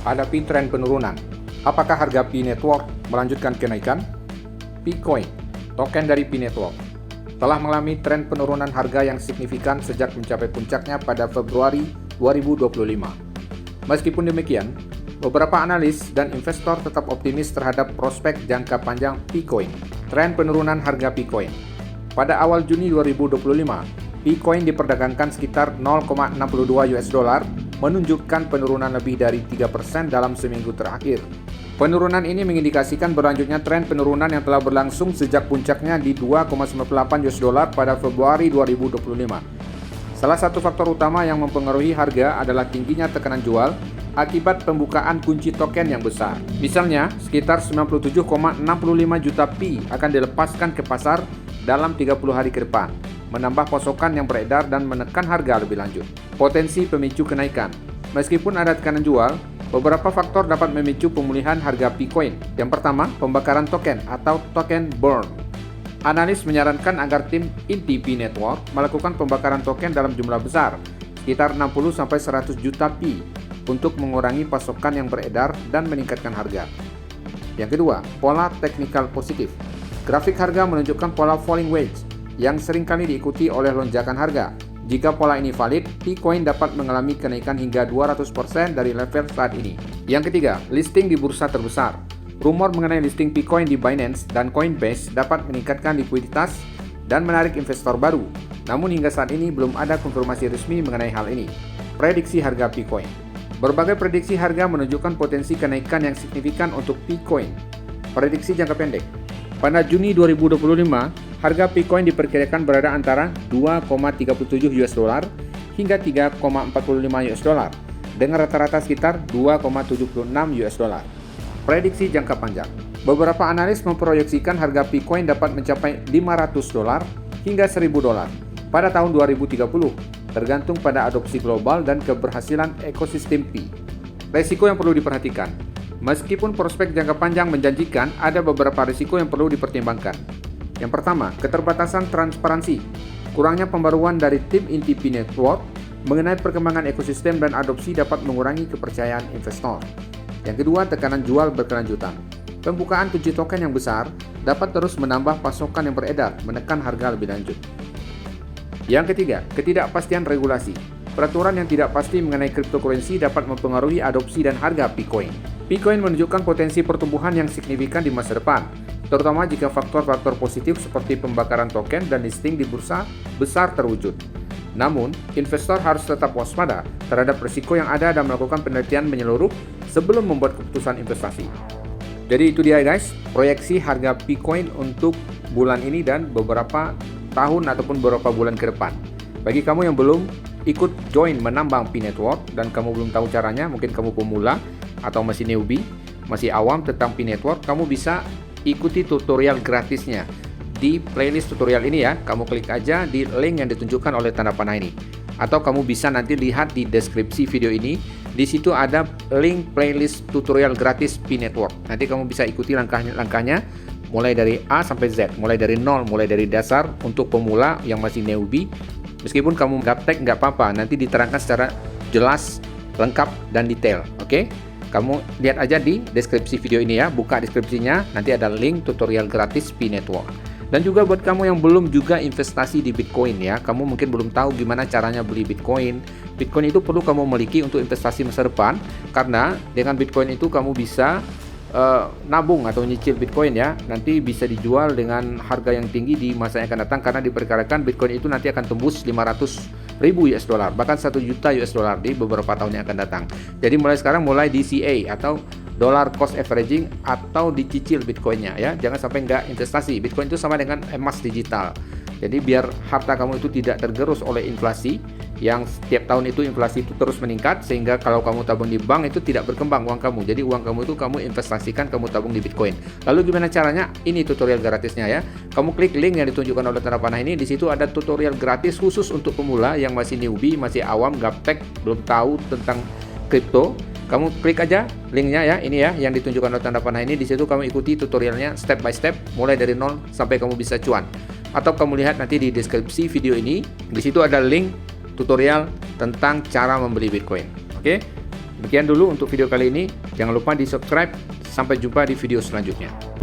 hadapi tren penurunan. Apakah harga Pi Network melanjutkan kenaikan? Picoin, token dari Pi Network, telah mengalami tren penurunan harga yang signifikan sejak mencapai puncaknya pada Februari 2025. Meskipun demikian, beberapa analis dan investor tetap optimis terhadap prospek jangka panjang Picoin. Tren penurunan harga Picoin. Pada awal Juni 2025, Picoin diperdagangkan sekitar 0,62 US dollar, menunjukkan penurunan lebih dari 3% dalam seminggu terakhir. Penurunan ini mengindikasikan berlanjutnya tren penurunan yang telah berlangsung sejak puncaknya di 2,98 US dollar pada Februari 2025. Salah satu faktor utama yang mempengaruhi harga adalah tingginya tekanan jual akibat pembukaan kunci token yang besar. Misalnya, sekitar 97,65 juta Pi akan dilepaskan ke pasar dalam 30 hari ke depan, menambah pasokan yang beredar dan menekan harga lebih lanjut. Potensi pemicu kenaikan. Meskipun ada tekanan jual, beberapa faktor dapat memicu pemulihan harga Picoin. Yang pertama, pembakaran token atau token burn. Analis menyarankan agar tim inti Pi Network melakukan pembakaran token dalam jumlah besar, sekitar 60-100 juta Pi, untuk mengurangi pasokan yang beredar dan meningkatkan harga. Yang kedua, pola teknikal positif. Grafik harga menunjukkan pola falling wedge yang seringkali diikuti oleh lonjakan harga. Jika pola ini valid, Picoin dapat mengalami kenaikan hingga 200% dari level saat ini. Yang ketiga, listing di bursa terbesar. Rumor mengenai listing Picoin di Binance dan Coinbase dapat meningkatkan likuiditas dan menarik investor baru. Namun hingga saat ini belum ada konfirmasi resmi mengenai hal ini. Prediksi harga Picoin. Berbagai prediksi harga menunjukkan potensi kenaikan yang signifikan untuk Picoin. Prediksi jangka pendek. Pada Juni 2025, harga Picoin diperkirakan berada antara 2,37 US dollar hingga 3,45 US dollar dengan rata-rata sekitar 2,76 US dollar. Prediksi jangka panjang. Beberapa analis memproyeksikan harga Picoin dapat mencapai 500 dolar hingga 1000 dolar pada tahun 2030, tergantung pada adopsi global dan keberhasilan ekosistem Pi. Resiko yang perlu diperhatikan. Meskipun prospek jangka panjang menjanjikan, ada beberapa risiko yang perlu dipertimbangkan. Yang pertama, keterbatasan transparansi. Kurangnya pembaruan dari tim inti Pi Network mengenai perkembangan ekosistem dan adopsi dapat mengurangi kepercayaan investor. Yang kedua, tekanan jual berkelanjutan. Pembukaan kunci token yang besar dapat terus menambah pasokan yang beredar, menekan harga lebih lanjut. Yang ketiga, ketidakpastian regulasi. Peraturan yang tidak pasti mengenai cryptocurrency dapat mempengaruhi adopsi dan harga Picoin. Picoin menunjukkan potensi pertumbuhan yang signifikan di masa depan, terutama jika faktor-faktor positif seperti pembakaran token dan listing di bursa besar terwujud. Namun, investor harus tetap waspada terhadap risiko yang ada dan melakukan penelitian menyeluruh sebelum membuat keputusan investasi. Jadi itu dia guys, proyeksi harga Picoin untuk bulan ini dan beberapa tahun ataupun beberapa bulan ke depan. Bagi kamu yang belum ikut join menambang Pi Network dan kamu belum tahu caranya, mungkin kamu pemula atau masih newbie, masih awam tentang Pi Network, kamu bisa ikuti tutorial gratisnya di playlist tutorial ini ya. Kamu klik aja di link yang ditunjukkan oleh tanda panah ini. Atau kamu bisa nanti lihat di deskripsi video ini. Di situ ada link playlist tutorial gratis Pi Network. Nanti kamu bisa ikuti langkah-langkahnya mulai dari A sampai Z, mulai dari nol, mulai dari dasar untuk pemula yang masih newbie. Meskipun kamu gaptek nggak apa-apa, nanti diterangkan secara jelas, lengkap dan detail. Oke? Kamu lihat aja di deskripsi video ini ya, buka deskripsinya, nanti ada link tutorial gratis Pi Network. Dan juga buat kamu yang belum juga investasi di Bitcoin ya, kamu mungkin belum tahu gimana caranya beli Bitcoin. Bitcoin itu perlu kamu miliki untuk investasi masa depan, karena dengan Bitcoin itu kamu bisa nabung atau nyicil Bitcoin ya, nanti bisa dijual dengan harga yang tinggi di masa yang akan datang, karena diperkirakan Bitcoin itu nanti akan tembus 500.000 US dollar, bahkan 1 juta US dollar di beberapa tahun yang akan datang. Jadi mulai sekarang mulai DCA atau dollar cost averaging atau dicicil Bitcoinnya ya, jangan sampai nggak investasi. Bitcoin itu sama dengan emas digital. Jadi biar harta kamu itu tidak tergerus oleh inflasi, yang setiap tahun itu inflasi itu terus meningkat, sehingga kalau kamu tabung di bank itu tidak berkembang uang kamu. Jadi uang kamu itu kamu investasikan, kamu tabung di Bitcoin. Lalu gimana caranya? Ini tutorial gratisnya ya. Kamu klik link yang ditunjukkan oleh tanda panah ini. Di situ ada tutorial gratis khusus untuk pemula yang masih newbie, masih awam, gaptek, belum tahu tentang kripto. Kamu klik aja linknya ya, ini ya yang ditunjukkan oleh tanda panah ini. Di situ kamu ikuti tutorialnya step by step, mulai dari nol sampai kamu bisa cuan. Atau kamu lihat nanti di deskripsi video ini, di situ ada link tutorial tentang cara membeli Bitcoin. Oke? Demikian dulu untuk video kali ini. Jangan lupa di subscribe. Sampai jumpa di video selanjutnya.